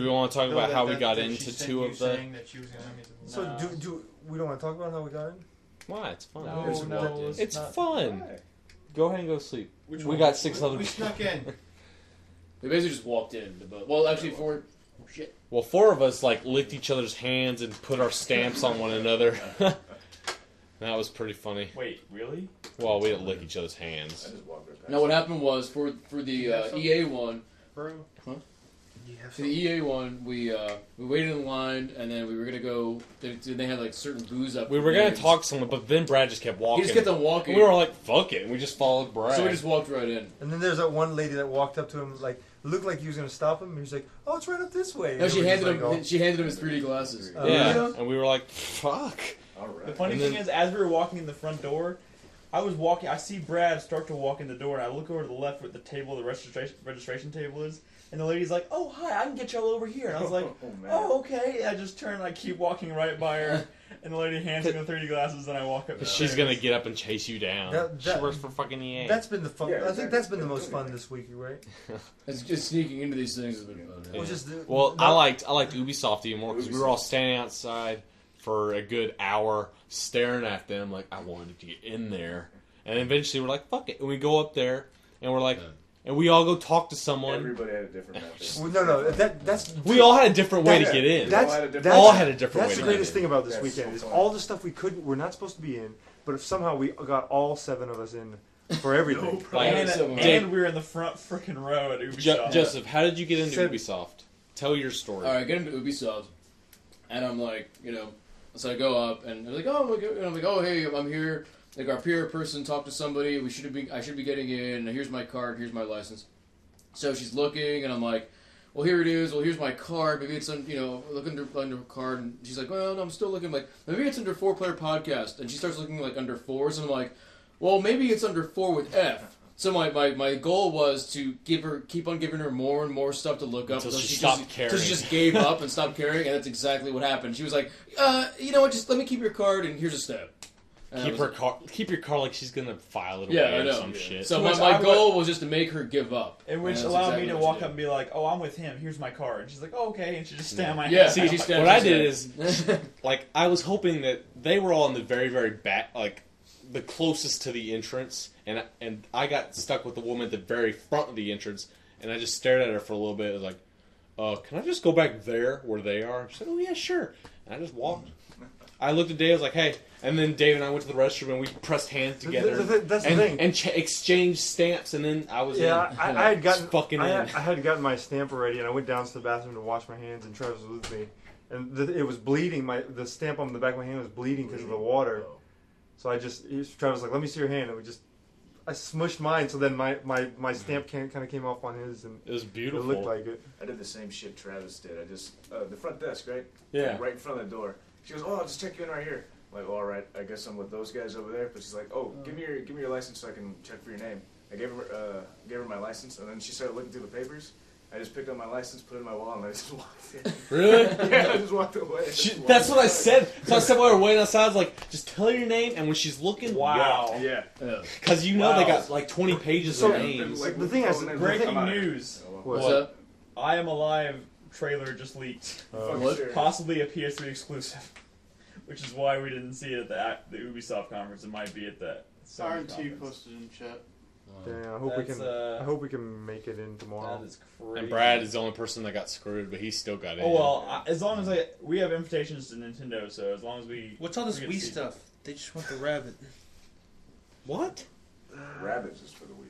Do we want to talk about how we got into two of the... So do we don't want to talk about how we got in? Why? It's fun. No, it's fun. Why? Go ahead and go to sleep. We got 6 other We people. snuck in. We basically just walked in. Well, actually, 4... Shit. Well, 4 of us like licked each other's hands and put our stamps on one another. That was pretty funny. Wait, really? Well, we didn't lick each other's hands. I just walked right past. Now, what happened was, for the EA one... Bro? Huh? You have For the EA one, we waited in line, and then we were gonna go. They had like certain booze up. We were gonna talk to someone, but then Brad just kept walking. He just kept on walking. And we were like, "Fuck it," and we just followed Brad. So we just walked right in. And then there's that one lady that walked up to him, like looked like he was gonna stop him. And he was like, "Oh, it's right up this way." No, she And handed everybody's him. like, She handed him his 3D glasses. Yeah, and we were like, "Fuck." All right. The funny And thing then- is, as we were walking in the front door, I was walking. I see Brad start to walk in the door, and I look over to the left where the table, the registration table is, and the lady's like, "Oh, hi, I can get y'all over here." And I was like, man. "Oh, okay." I just turn and I keep walking right by her, and the lady hands me the 3D glasses, and I walk up. Because she's gonna get up and chase you down. That- she works for fucking EA. That's been the fun. Yeah, I think that's been the most fun this week, right? It's just sneaking into these things has been fun. Yeah. Which is Well, I liked Ubisoft even more because we were all standing outside for a good hour staring at them like I wanted to get in there, and eventually we're like, "Fuck it," and we go up there and we're like, and we all go talk to someone. Everybody had a different method. Well, no, that's We all had a different way to That- get in. That's, all had a different- that's, all had a different that's way the to greatest get in. thing about this That's weekend so is fun. all the stuff we're not supposed to be in, but if somehow we got all 7 of us in for everything. Like, And, Dave- and we were in the front freaking row at Ubisoft. Joseph, how did you get into Said- Ubisoft? Tell your story. All right, get into Ubisoft, and I'm like, so I go up, and I'm like, oh, hey, I'm here. Like our peer person talked to somebody. I should be getting in. Here's my card. Here's my license. So she's looking, and I'm like, well, here it is. Well, here's my card. Maybe it's look under card. And she's like, well, no, I'm still looking. I'm like, maybe it's under 4-player podcast. And she starts looking like under 4s, and I'm like, well, maybe it's under 4 with F. So my goal was to keep on giving her more and more stuff to look up Until she stopped caring. Until she just gave up and stopped caring, and that's exactly what happened. She was like, you know what? Just let me keep your card, and here's a step. And Keep your car like she's gonna file it away Yeah, I or know. some shit. So Which my I goal was just to make her give up. And which And that's allowed exactly me to what she walk did. up and be like, "Oh, I'm with him. Here's my card." And she's like, "Oh, okay." And she just stand on my Yeah, hand. see, I'm she like, stands- What I did is, like, I was hoping that they were all in the very, very back, like, the closest to the entrance, and I got stuck with the woman at the very front of the entrance, and I just stared at her for a little bit. I was like, can I just go back there where they are? She said, oh, yeah, sure. And I just walked. I looked at Dave, I was like, hey. And then Dave and I went to the restroom, and we pressed hands together. That's the thing. And exchanged stamps, and then I was Yeah, in. I had gotten fucking I in. had gotten my stamp already, and I went down to the bathroom to wash my hands, and Travis was with me, and it was bleeding. The stamp on the back of my hand was bleeding because of the water. So Travis was like, "Let me see your hand," and I smushed mine, so then my stamp kind of came off on his, and It was beautiful. it looked like it. I did the same shit Travis did. I just the front desk, right? Yeah. Right in front of the door. She goes, "Oh, I'll just check you in right here." I'm like, "All right, I guess I'm with those guys over there." But she's like, "Oh, give me your license so I can check for your name." I gave her my license, and then she started looking through the papers. I just picked up my license, put it in my wallet, and I just walked in. Really? Yeah, I just walked away. That's what I said. So I said while we were waiting outside, I was like, just tell her your name, and when she's looking, Wow. Yeah. because you know Wow. they got like 20 pages So- of names. Like, The thing is, Breaking news. What's What? up? I Am Alive trailer just leaked. What? Possibly a PS3 exclusive. Which is why we didn't see it at the Ubisoft conference. It might be at the Sony RT conference. posted in chat. Damn, I hope we That's, can. I hope we can make it in tomorrow. That is crazy. And Brad is the only person that got screwed, but he still got in. Oh well, as long as we have invitations to Nintendo, so as long as we. What's all this we get to Wii see- stuff? They just want the rabbit. What? Rabbits is for the Wii.